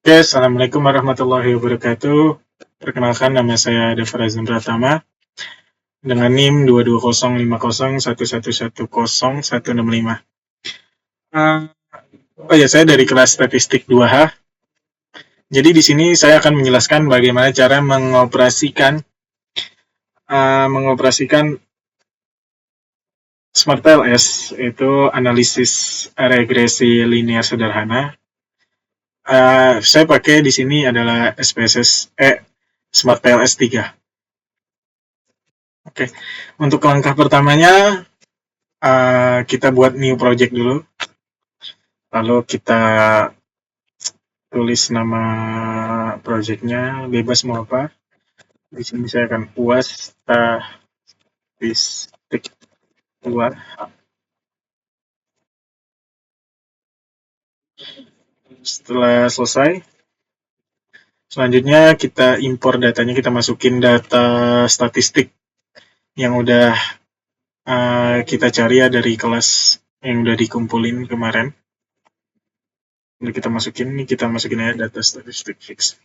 Oke, Assalamualaikum warahmatullahi wabarakatuh. Perkenalkan, nama saya Deva Razan Pratama dengan NIM 2205011111065. Oh ya, saya dari kelas statistik 2H. Jadi di sini saya akan menjelaskan bagaimana cara mengoperasikan Smart PLS, itu analisis regresi linear sederhana. Saya pakai di sini adalah Smart PLS 3. Oke, untuk langkah pertamanya kita buat new project dulu. Lalu kita tulis nama projectnya, bebas mau apa. Di sini saya akan UAS statistik 2. Setelah selesai, selanjutnya kita impor datanya, kita masukin data statistik yang udah kita cari ya dari kelas yang udah dikumpulin kemarin. Udah kita masukin aja data statistik fix.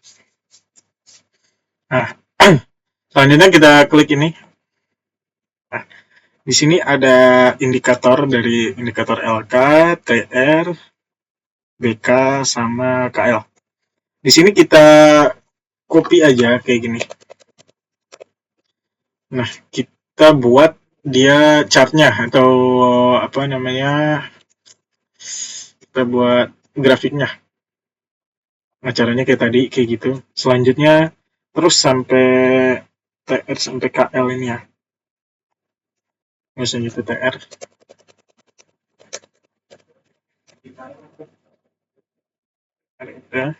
Nah, selanjutnya kita klik ini. Nah, di sini ada indikator dari indikator LK, TR, BK, sama KL. Di sini kita copy aja kayak gini. Nah, kita buat dia chartnya atau apa namanya, kita buat grafiknya. Nah, caranya kayak tadi, kayak gitu. Selanjutnya terus sampai TR sampai KL ini ya. Misalnya itu TR. Ya.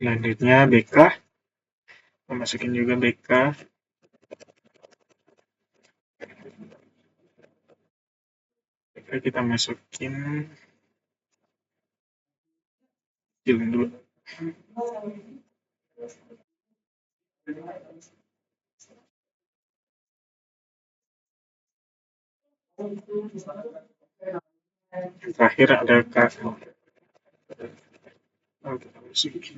Selanjutnya BK. Kita masukin juga BK. Kita masukin film dulu. Terakhir ada KL. Kita masukin.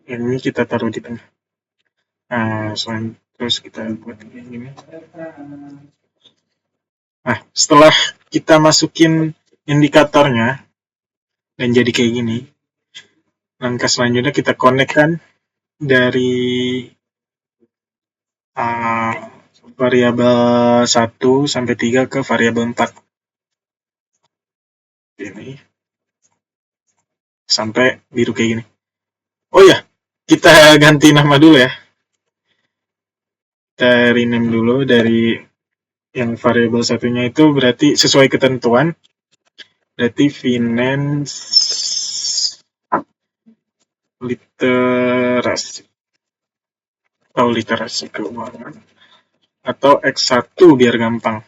Ini kita taruh di tengah. Nah, terus kita buat kayak gini. Nah, setelah kita masukin indikatornya dan jadi kayak gini, langkah selanjutnya kita connect-kan dari variabel 1 sampai 3 ke variabel 4. Ini sampai biru kayak gini. Oh ya, kita ganti nama dulu ya. Kita rename dulu dari yang variabel satunya itu berarti sesuai ketentuan. Berarti finance literasi atau literasi keuangan atau X1 biar gampang.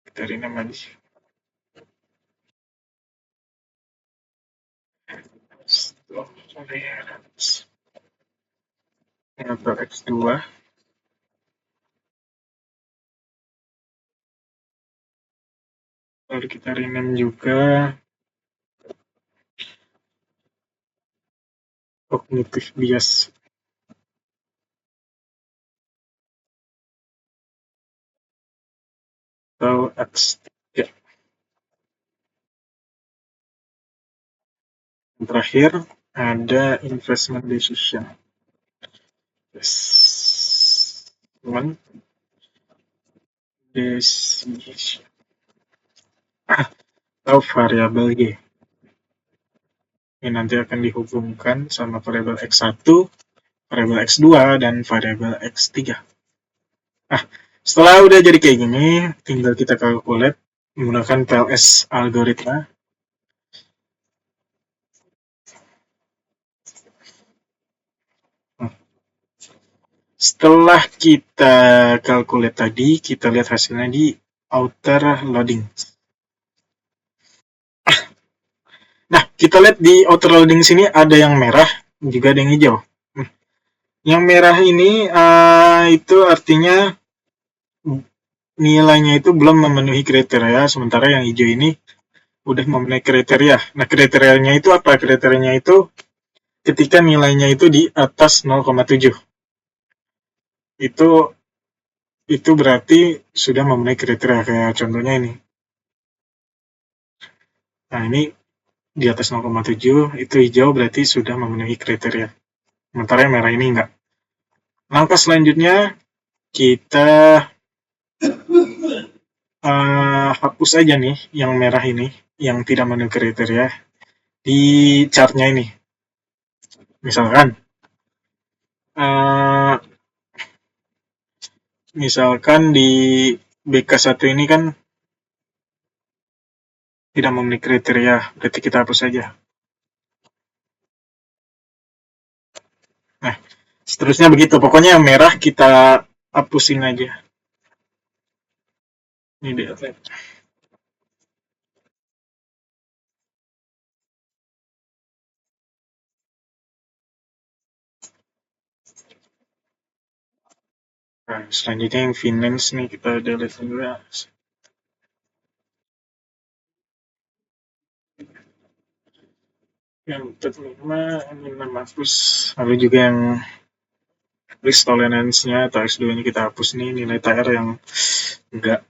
Kita rename aja. Atau X2. Lalu kita rename juga cognitive bias. Atau X3. Yang terakhir ada investment decision. Investment decision. Atau variabel Y. Ini nanti akan dihubungkan sama variabel X1, variabel X2, dan variabel X3. Nah, setelah udah jadi kayak gini, tinggal kita calculate menggunakan PLS algoritma. Setelah kita calculate tadi, kita lihat hasilnya di outer loading. Nah, kita lihat di outer loading sini ada yang merah, juga ada yang hijau. Yang merah ini itu artinya nilainya itu belum memenuhi kriteria, sementara yang hijau ini udah memenuhi kriteria. Nah, kriterianya itu apa? Kriterianya itu ketika nilainya itu di atas 0,7. Itu berarti sudah memenuhi kriteria, kayak contohnya ini. Nah, ini di atas 0,7, itu hijau berarti sudah memenuhi kriteria. Sementara yang merah ini enggak. Langkah selanjutnya, kita hapus aja nih yang merah ini, yang tidak memenuhi kriteria, di chartnya ini. Misalkan, di BK1 ini kan tidak memenuhi kriteria, berarti kita hapus saja. Nah, seterusnya begitu. Pokoknya yang merah kita hapusin aja. Ini dia. Nah, selanjutnya yang finance nih kita delete dulu ya. Yang terlima ini 600. Lalu juga yang risk tolerance-nya atau X2 ini kita hapus nih, nilai TR yang enggak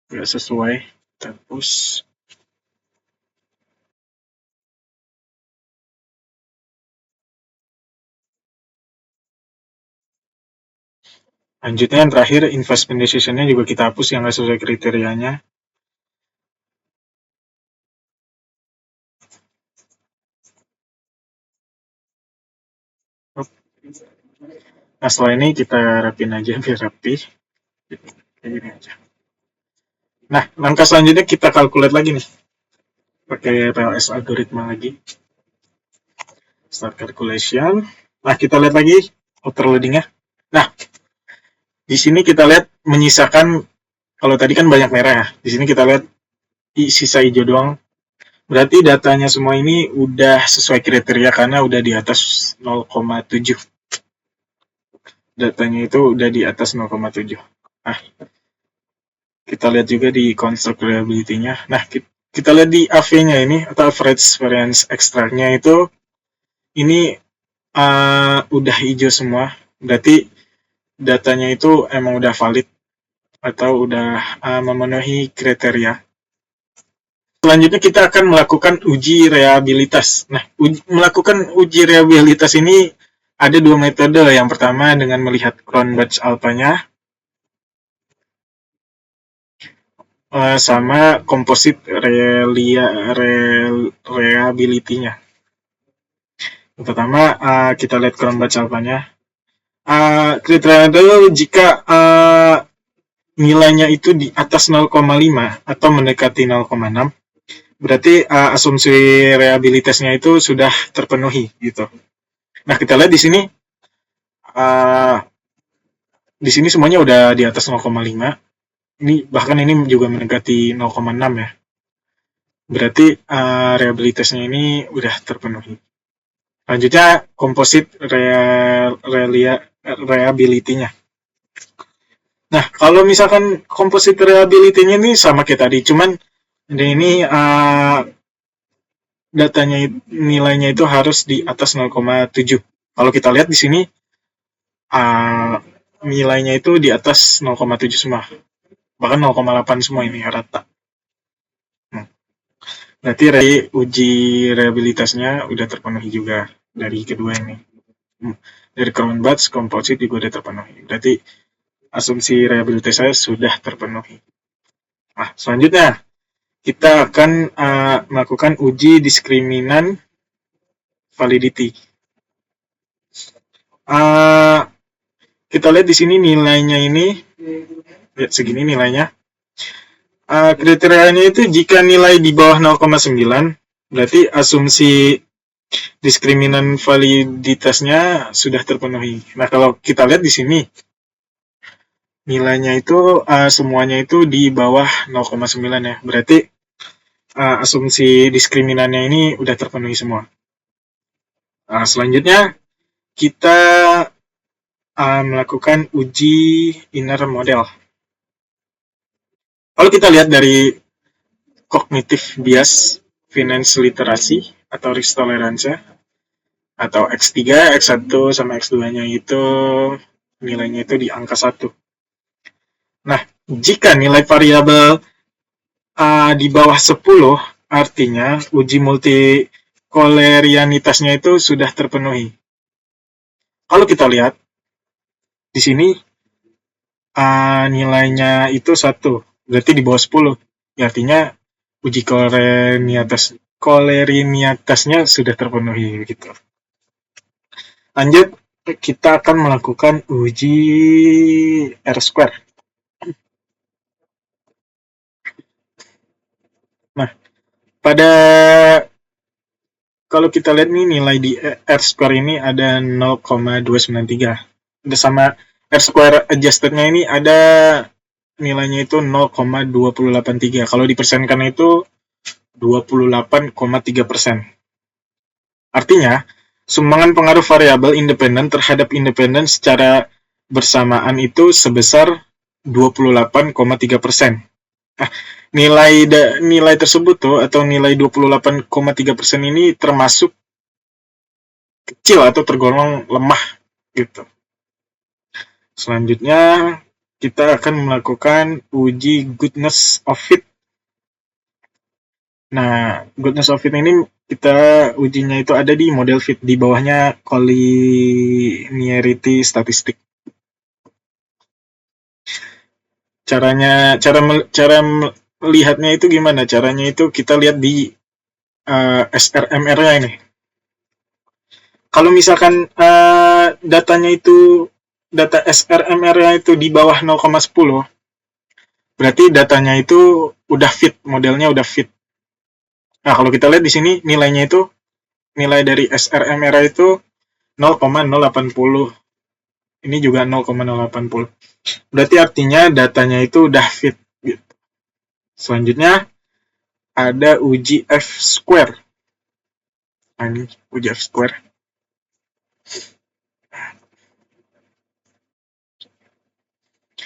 sesuai, kita hapus. Lanjutnya yang terakhir, investment decision-nya juga kita hapus yang nggak sesuai kriterianya. Nah, setelah ini kita rapin aja biar rapi. Kayak gini aja. Nah, langkah selanjutnya kita calculate lagi nih. Pakai PLS algoritma lagi. Start calculation. Nah, kita lihat lagi overloading-nya. Nah, di sini kita lihat menyisakan, kalau tadi kan banyak merah ya. Di sini kita lihat sisa hijau doang. Berarti datanya semua ini udah sesuai kriteria karena udah di atas 0,7. Datanya itu udah di atas 0,7. Nah, kita lihat juga di construct reliability-nya. Nah, kita lihat di AV-nya ini, atau average variance extract-nya itu, ini udah hijau semua. Berarti datanya itu emang udah valid atau udah memenuhi kriteria. Selanjutnya kita akan melakukan uji reliabilitas. Nah, melakukan uji reliabilitas ini ada dua metode. Yang pertama dengan melihat Cronbach alpha-nya, sama composite reliability-nya. Yang pertama kita lihat Cronbach alpha-nya. Kriteria adalah jika nilainya itu di atas 0,5 atau mendekati 0,6, berarti asumsi reliabilitasnya itu sudah terpenuhi gitu. Nah, kita lihat di sini semuanya udah di atas 0,5. Ini bahkan ini juga mendekati 0,6 ya. Berarti reliabilitasnya ini udah terpenuhi. Lanjutnya composite reliability-nya. Nah, kalau misalkan composite reliability-nya ini sama kayak tadi, cuman ini datanya nilainya itu harus di atas 0,7. Kalau kita lihat di sini nilainya itu di atas 0,7 semua. Bahkan 0,8 semua ini rata. Berarti uji reliabilitasnya udah terpenuhi juga dari kedua ini. Dari Cronbach, composite juga udah terpenuhi. Berarti asumsi reliabilitasnya sudah terpenuhi. Nah, selanjutnya kita akan melakukan uji diskriminan validity. Kita lihat di sini nilainya ini, lihat segini nilainya. Kriterianya itu jika nilai di bawah 0,9, berarti asumsi diskriminan validitasnya sudah terpenuhi. Nah, kalau kita lihat di sini, nilainya itu semuanya itu di bawah 0,9 ya. Berarti asumsi diskriminannya ini udah terpenuhi semua. Selanjutnya kita melakukan uji inner model. Kalau kita lihat dari cognitive bias, finance literacy, atau risk tolerance, atau X3, X1, sama X2-nya itu nilainya itu di angka 1. Nah, jika nilai variabel di bawah 10, artinya uji multikolerianitasnya itu sudah terpenuhi. Kalau kita lihat, di sini nilainya itu 1, berarti di bawah 10. Ya, artinya uji kolerinitasnya sudah terpenuhi gitu. Lanjut, kita akan melakukan uji R-square. Nah, kalau kita lihat nih nilai di R-square ini ada 0,293. Sama R-square adjustednya ini ada nilainya itu 0,2083. Kalau dipersenkan itu 28,3%. Artinya, sumbangan pengaruh variabel independen terhadap independen secara bersamaan itu sebesar 28,3%. Nah, nilai tersebut atau nilai 28,3% ini termasuk kecil atau tergolong lemah gitu. Selanjutnya kita akan melakukan uji goodness of fit. Nah, goodness of fit ini kita ujinya itu ada di model fit, di bawahnya collinearity statistik. Cara melihatnya itu gimana? Caranya itu kita lihat di SRMR-nya ini. Kalau misalkan data SRMR-nya itu di bawah 0,10, berarti datanya itu udah fit, modelnya udah fit. Nah, kalau kita lihat di sini nilai dari SRMR itu 0,080. Ini juga 0,080. Berarti artinya datanya itu udah fit gitu. Selanjutnya ada uji F-square. Nah, ini uji F-square.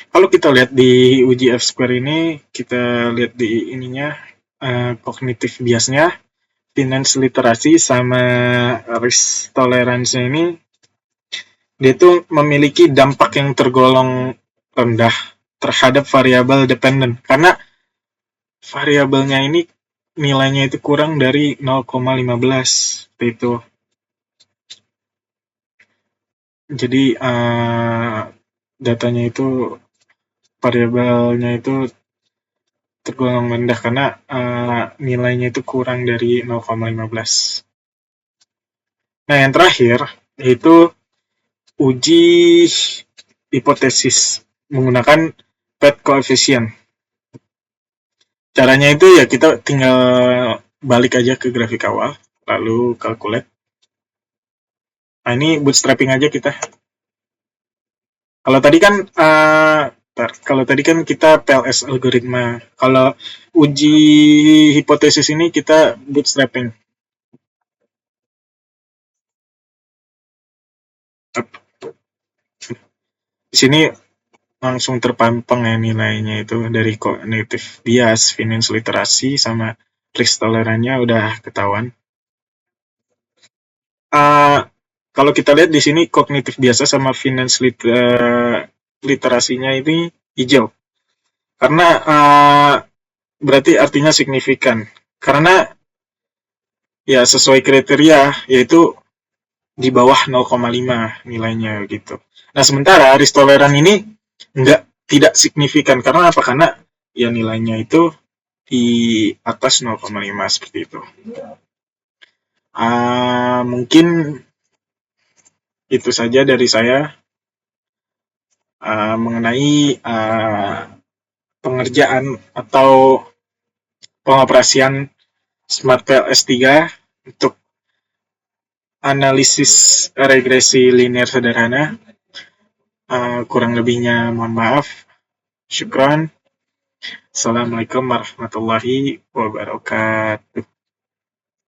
Kalau kita lihat di uji F-square ini, kita lihat di ininya cognitive biasnya, finance literacy, sama risk tolerance ini, dia itu memiliki dampak yang tergolong rendah terhadap variabel dependent. Karena variabelnya ini nilainya itu kurang dari 0,15 itu. Jadi datanya itu, variabelnya itu tergolong rendah karena nilainya itu kurang dari 0,15. Nah, yang terakhir yaitu uji hipotesis menggunakan PET coefficient. Caranya itu ya kita tinggal balik aja ke grafik awal, lalu calculate. Nah, ini bootstrapping aja kita. Kalau tadi kan kita PLS algoritma. Kalau uji hipotesis ini kita bootstrapping. Di sini langsung terpampang ya nilainya itu dari cognitive bias, finance literacy, sama risk tolerance-nya udah ketahuan. Kalau kita lihat di sini cognitive biasa sama finance literasinya ini hijau. Karena berarti artinya signifikan. Karena ya sesuai kriteria, yaitu di bawah 0,5 nilainya gitu. Nah, sementara risk tolerance ini tidak signifikan. Karena apa? Karena ya nilainya itu di atas 0,5 seperti itu. Mungkin itu saja dari saya mengenai pengerjaan atau pengoperasian SmartPLS 3 untuk analisis regresi linear sederhana. Kurang lebihnya mohon maaf. Syukran. Assalamualaikum warahmatullahi wabarakatuh.